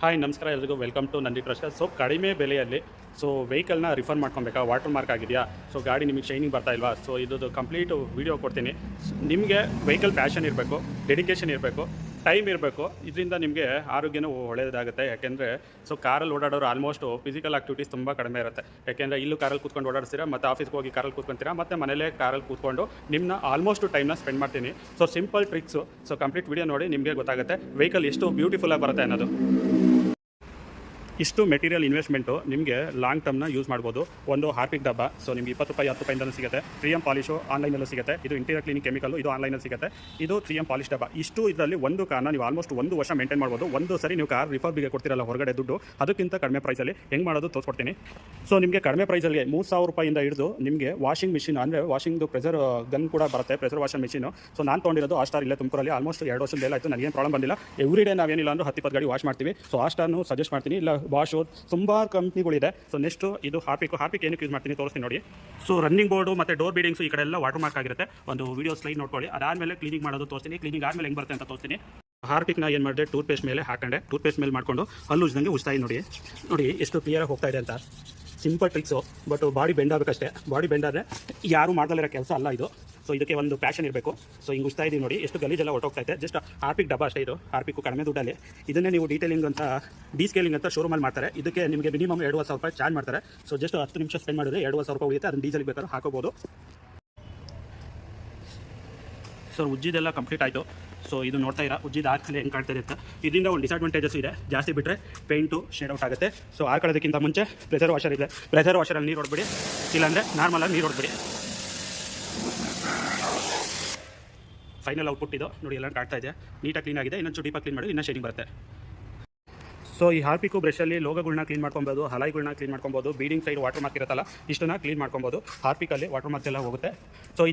Hi ನಮಸ್ಕಾರ ಎಲ್ರಿಗೂ welcome to Nandi trust. So ಕಡಿಮೆ ಬೆಲೆಯಲ್ಲಿ ವೆಹಿಕಲ್ನ ರಿಫರ್ ಮಾಡ್ಕೊಬೇಕಾ, ವಾಟರ್ ಮಾರ್ಕ್ ಆಗಿದೆಯಾ, ಗಾಡಿ ನಿಮಗೆ ಶೈನಿಂಗ್ ಬರ್ತಾ ಇಲ್ವಾ, ಇದು ಕಂಪ್ಲೀಟ್ ವೀಡಿಯೋ ಕೊಡ್ತೀನಿ. ನಿಮಗೆ ವೆಹಿಕಲ್ ಪ್ಯಾಷನ್ ಇರಬೇಕು, ಡೆಡಿಕೇಶನ್ ಇರಬೇಕು, ಟೈಮ್ ಇರಬೇಕು. ಇದರಿಂದ ನಿಮಗೆ ಆರೋಗ್ಯನೂ ಒಳ್ಳೆಯದಾಗುತ್ತೆ. ಯಾಕೆಂದರೆ ಕಾರಲ್ಲಿ ಓಡಾಡೋರು ಆಲ್ಮೋಸ್ಟ್ ಫಿಸಿಕಲ್ ಆಕ್ಟಿವಿಟೀಸ್ ತುಂಬ ಕಡಿಮೆ ಇರುತ್ತೆ. ಯಾಕೆಂದರೆ ಇಲ್ಲೂ ಕಾರಲ್ಲಿ ಕೂತ್ಕೊಂಡು ಓಡಾಡ್ತೀರಾ, ಮತ್ತು ಆಫೀಸ್ಗೆ ಹೋಗಿ ಕಾರಲ್ಲಿ ಕೂತ್ಕೊಂತೀರಾ, ಮತ್ತು ಮನೇಲೇ ಕಾರಲ್ಲಿ ಕೂತ್ಕೊಂಡು ನಿಮ್ಮನ್ನ ಆಲ್ಮೋಸ್ಟ್ ಟೈಮ್ನ ಸ್ಪೆಂಡ್ ಮಾಡ್ತೀನಿ. Simple tricks. ಕಂಪ್ಲೀಟ್ ವೀಡಿಯೋ ನೋಡಿ ನಿಮಗೆ ಗೊತ್ತಾಗುತ್ತೆ ವೆಹಿಕಲ್ ಎಷ್ಟು ಬ್ಯೂಟಿಫುಲ್ಲಾಗಿ ಬರುತ್ತೆ ಅನ್ನೋದು. ಇಷ್ಟು ಮೆಟೀರಿಯಲ್ ಇನ್ವೆಸ್ಟ್ಮೆಂಟು ನಿಮಗೆ ಲಾಂಗ್ ಟರ್ಮ್ನ ಯೂಸ್ ಮಾಡ್ಬೋದು. ಒಂದು ಹಾರ್ಪಿಕ್ ಡಬ್ಬ, ನಿಮಗೆ 20 ರೂಪಾಯಿ 10 ರೂಪಾಯಿಂದಲೂ ಸಿಗುತ್ತೆ. 3M ಪಾಲಿಶು ಆನ್ಲೈನಲ್ಲೂ ಸಿಗುತ್ತೆ. ಇದು ಇಂಟೀರಿಯರ್ ಕ್ಲೀನಿಂಗ್ ಕೆಮಿಕಲ್ಲು, ಇದು ಆನ್ಲೈನಲ್ಲಿ ಸಿಗುತ್ತೆ. ಇದು 3M ಪಾಲಿಶ್ ಡಬ್ಬ. ಇಷ್ಟು ಇದರಲ್ಲಿ ಒಂದು ಕಾರ್ನ ನೀವು ಆಲ್ಮೋಸ್ಟ್ 1 ವರ್ಷ ಮೇಂಟೈನ್ ಮಾಡ್ಬೋದು. ಒಂದು ಸರಿ ನೀವು ಕಾರ್ ರಿಫರ್ಬಿಗೆ ಕೊಡ್ತಿರಲ್ಲ ಹೊರಗಡೆ ದುಡ್ಡು, ಅದಕ್ಕಿಂತ ಕಡಿಮೆ ಪ್ರೈಸಲ್ಲಿ ಹೆಂಗೆ ಮಾಡೋದು ತೋರಿಸ್ಕೊಡ್ತೀನಿ. ನಿಮಗೆ ಕಡಿಮೆ ಪ್ರೈಸಲ್ಲಿ 3000 ರೂಪಾಯಿಂದ ಹಿಡಿದು ನಿಮಗೆ ವಾಷಿಂಗ್ ಮಿಷಿನ್, ಅಂದರೆ ವಾಷಿಂಗ್ದು ಪ್ರೆಷರ್ ಗನ್ ಕೂಡ ಬರುತ್ತೆ, ಪ್ರೆಷರ್ ವಾಷಿಂಗ್ ಮಿಷಿನು. ನಾನು ತೊಗೊಂಡಿರೋದು ಆ ಸ್ಟಾರ್ ಇಲ್ಲೇ ತುಮಕೂರಲ್ಲಿ. ಆಲ್ಮೋಸ್ಟ್ 2 ವರ್ಷದ ಮೇಲೆ ಆಯಿತು, ನನಗೇನು ಪ್ರಾಬ್ಲಮ್ ಬಂದಿಲ್ಲ. ಎವ್ರಿ ಡೇ ನಾವೇನಿಲ್ಲ ಅಂದ್ರೆ 10-20 ಗಾಡಿ ವಾಶ್ ಮಾಡ್ತೀವಿ. ಆ ಸ್ಟಾರ್ನು ಸಜೆಸ್ಟ್ ಮಾಡ್ತೀನಿ. ಇಲ್ಲ ಬಾಷು ತುಂಬ ಕಂಪ್ನಿಗಳಿದೆ. ನೆಕ್ಸ್ಟು ಇದು ಹಾರ್ಪಿಕ್ ಏನಕ್ಕೆ ಯೂಸ್ ಮಾಡ್ತೀನಿ ತೋರಿಸ್ತೀನಿ ನೋಡಿ. ರನ್ನಿಂಗ್ ಬೋರ್ಡು ಮತ್ತು ಡೋರ್ ಬೀಡಿಂಗ್ಸು ಈ ಕಡೆ ಎಲ್ಲ ವಾಟರ್ ಮಾರ್ಕ್ ಆಗಿರುತ್ತೆ. ಒಂದು ವೀಡಿಯೋ ಸ್ಲೈಡ್ ನೋಡ್ಕೊಳ್ಳಿ. ಅದಾದಮೇಲೆ ಕ್ಲೀನಿಂಗ್ ಮಾಡೋದು ತೋರಿಸ್ತೀನಿ. ಕ್ಲೀನಿಂಗ್ ಆದಮೇಲೆ ಹೆಂಗೆ ಬರುತ್ತೆ ಅಂತ ತೋರಿಸ್ತೀನಿ. ಹಾರ್ಪಿಕ್ನ ಏನು ಮಾಡಿದೆ, ಟೂತ್ ಪೇಸ್ಟ್ ಮೇಲೆ ಹಾಕೊಂಡೆ. ಟೂತ್ ಪೇಸ್ಟ್ ಮೇಲೆ ಮಾಡಿಕೊಂಡು ಹಲ್ಲು ಉಜ್ದಂಗೆ ಉಜ್ತಾಯಿ ನೋಡಿ ಎಷ್ಟು ಕ್ಲಿಯರಾಗಿ ಹೋಗ್ತಾ ಇದೆ ಅಂತ. Simple tricks, but body bend ಆಗಬೇಕಷ್ಟೇ. ಬಾಡಿ ಬೆಂಡ್ ಆದರೆ ಯಾರು ಮಾಡ್ದಲ್ಲಿರೋ ಕೆಲಸ ಅಲ್ಲ ಇದು. ಇದಕ್ಕೆ ಒಂದು ಪ್ಯಾಷನ್ ಇರಬೇಕು. ಹಿಂಗೆ ಉಜ್ತಾ ಇದ್ದೀವಿ ನೋಡಿ, ಎಷ್ಟು ಗಲೀಜೆಲ್ಲ ಹೊರಟೋಗ್ತಾ ಇದೆ. ಜಸ್ಟ್ ಹಾರ್ಪಿಕ್ ಡಬ್ಬ ಅಷ್ಟೇ ಇದು. ಹಾರ್ಪಿಕ್ಕು ಕಡಿಮೆ ದುಡ್ಡಲ್ಲಿ. ಇದನ್ನೇ ನೀವು ಡೀಟೇಲಿಂಗ್ ಅಂತ ಡಿಸ್ಕೇಲಿಂಗ್ ಅಂತ ಶೋರೂಮಲ್ಲಿ ಮಾಡ್ತಾರೆ. ಇದಕ್ಕೆ ನಿಮಗೆ ಮಿನಿಮಮ್ 2,500 ರೂಪಾಯಿ ಚಾರ್ಜ್ ಮಾಡ್ತಾರೆ. ಜಸ್ಟ್ 10 ನಿಮಿಷ ಸ್ಪೆಂಡ್ ಮಾಡಿದ್ರೆ 2,500 ರೂಪಾಯಿ ಉಳಿಯುತ್ತೆ. ಅದನ್ನು ಡೀಸೆಲ್ಗೆ ಬೇಕಾದ್ರೆ ಹಾಕೋಬೋದು. ಉಜ್ಜಿದೆಲ್ಲ ಕಂಪ್ಲೀಟ್ ಆಯಿತು. ಇದು ನೋಡ್ತಾ ಇರೋ ಉಜ್ಜಿದ ಆದಮೇಲೆ ಹೆಂಗೆ ಕಾಣ್ತಾ ಇರುತ್ತೆ. ಇದರಿಂದ ಒಂದು ಡಿಸ್ಅಡ್ವಾಂಟೇಜಸ್ ಇದೆ. ಜಾಸ್ತಿ ಬಿಟ್ಟರೆ ಪೇಂಟು ಶೇಡ್ ಔಟ್ ಆಗುತ್ತೆ. ಆರ್ಕೊಳ್ಳೋದಕ್ಕಿಂತ ಮುಂಚೆ ಪ್ರೆಷರ್ ವಾಷರ್ ಇದೆ. ಪ್ರೆಷರ್ ವಾಷರಲ್ಲಿ ನೀರು ಹೊಡ್ಬಿಡಿ, ಇಲ್ಲಾಂದರೆ ನಾರ್ಮಲಾಗಿ ನೀರು ಹೊಡ್ಬಿಡಿ. ಫೈನಲ್ ಔಟ್ಪುಟ್ ಇದು ನೋಡಿ, ಎಲ್ಲ ಕಾಣ್ತಾ ಇದೆ. ನೀಟಾಗಿ ಕ್ಲೀನ್ ಆಗಿದೆ. ಇನ್ನೊಂದು ಡೀಪಾಗಿ ಕ್ಲೀನ್ ಮಾಡಿ ಇನ್ನೂ ಶೇಡಿಂಗ್ ಬರುತ್ತೆ. ಈ ಹಾರ್ಪಿಕ್ಕು ಬ್ರಷಲ್ಲಿ ಲೋಗೋಗಳನ್ನ ಕ್ಲೀನ್ ಮಾಡ್ಕೊಬೋದು, ಹಲೈಗಳನ್ನ ಕ್ಲೀನ್ ಮಾಡ್ಕೊಬೋದು. ಬೀಡಿಂಗ್ ಸೈಡ್ ವಾಟರ್ ಮಾರ್ಕ್ ಇರುತ್ತಲ್ಲ, ಇಷ್ಟನ್ನು ಕ್ಲೀನ್ ಮಾಡ್ಕೊಬೋದು. ಹಾರ್ಪಿಕಲ್ಲಿ ವಾಟರ್ ಮಾರ್ಕ್ ಎಲ್ಲ ಹೋಗುತ್ತೆ.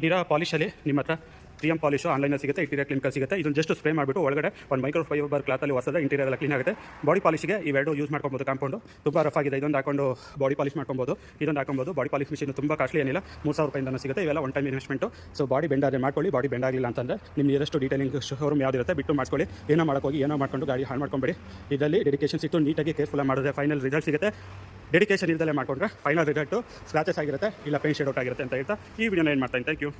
ಇದಿರೋ ಪಾಲಿಶಲ್ಲಿ ನಿಮ್ಮ ಹತ್ರ 3M ಪಾಲಿಶು ಆನ್ಲೈನಲ್ಲಿ ಸಿಗುತ್ತೆ, ಇಂಟೀರಿಯರ್ ಕ್ಲೀನಿಕಲ್ ಸಿಗುತ್ತೆ. ಇದನ್ನು ಜಸ್ಟ್ ಸ್ಪ್ರೇ ಮಾಡಿಬಿಟ್ಟು ಒಳಗಡೆ ಒಂದು ಮೈಕ್ರೋಫೈಬರ್ ಕ್ಲಾತಲ್ಲಿ ಹೊಸದ ಇಂಟೀರಿಯರ್ ಎಲ್ಲ ಕ್ಲೀನ್ ಆಗುತ್ತೆ. ಬಾಡಿ ಪಾಲಿಶಿಗೆ ಇವೆರಡು ಯೂಸ್ ಮಾಡ್ಕೊಬೋದು. ಕಾಂಪೌಂಡು ತುಂಬ ರಫ್ ಆಗಿದೆ, ಇದೊಂದು ಹಾಕೊಂಡು ಬಾಡಿ ಪಾಲಿಶ್ ಮಾಡ್ಕೊಬೋದು. ಇದೊಂದು ಹಾಕೊಬೋದು. ಬಾಡಿ ಪಾಲಿಶ್ ಮಿಷಿನ್ ತುಂಬ ಕಾಸ್ಟ್ಲಿ ಏನಿಲ್ಲ, 3,000 ರೂಪಾಯಿಂದಲೂ ಸಿಗುತ್ತೆ. ಇವೆಲ್ಲ one time investment. Body bend ಆದರೆ ಮಾಡ್ಕೊಳ್ಳಿ. ಬಾಡಿ ಬೆಂಡ್ ಆಗಿಲ್ಲ ಅಂತಂದರೆ ನಿಮ್ಮ ನಿಯರೆಸ್ಟ್ ಡೀಟೇಲಿಂಗ್ ಶೋರೂಮ್ ಯಾವುದಿರುತ್ತೆ ಬಿಟ್ಟು ಮಾಡಿಕೊಳ್ಳಿ. ಏನೋ ಮಾಡೋಕ್ಕೋಗಿ ಏನೋ ಮಾಡ್ಕೊಂಡು ಗಾಡಿ ಹಾಳು ಮಾಡ್ಕೊಂಬೇಡಿ. ಇದರಲ್ಲಿ ಡೆಡಿಕೇಶನ್ ಸಿಟ್ಟು ನೀಟಾಗಿ ಕೇರ್ಫುಲ್ ಮಾಡಿದ್ರೆ ಫೈನಲ್ ರಿಸಲ್ಟ್ ಸಿಗುತ್ತೆ. ಡೆಡಿಕೇಶನ್ ಇಲ್ಲದಲ್ಲೇ ಮಾಡಿಕೊಂಡ್ರೆ ಫೈನಲ್ ರಿಸಲ್ಟು ಸ್ಕ್ರಾಚಸ್ ಆಗಿರುತ್ತೆ, ಇಲ್ಲ ಪೇಂಟ್ ಶೇಡ್ ಔಟ್ ಆಗಿರುತ್ತೆ ಅಂತ ಹೇಳ್ತಾ ಈ ವಿಡಿಯೋನ ಏನು ಮಾಡ್ತೀನಿ. Thank you.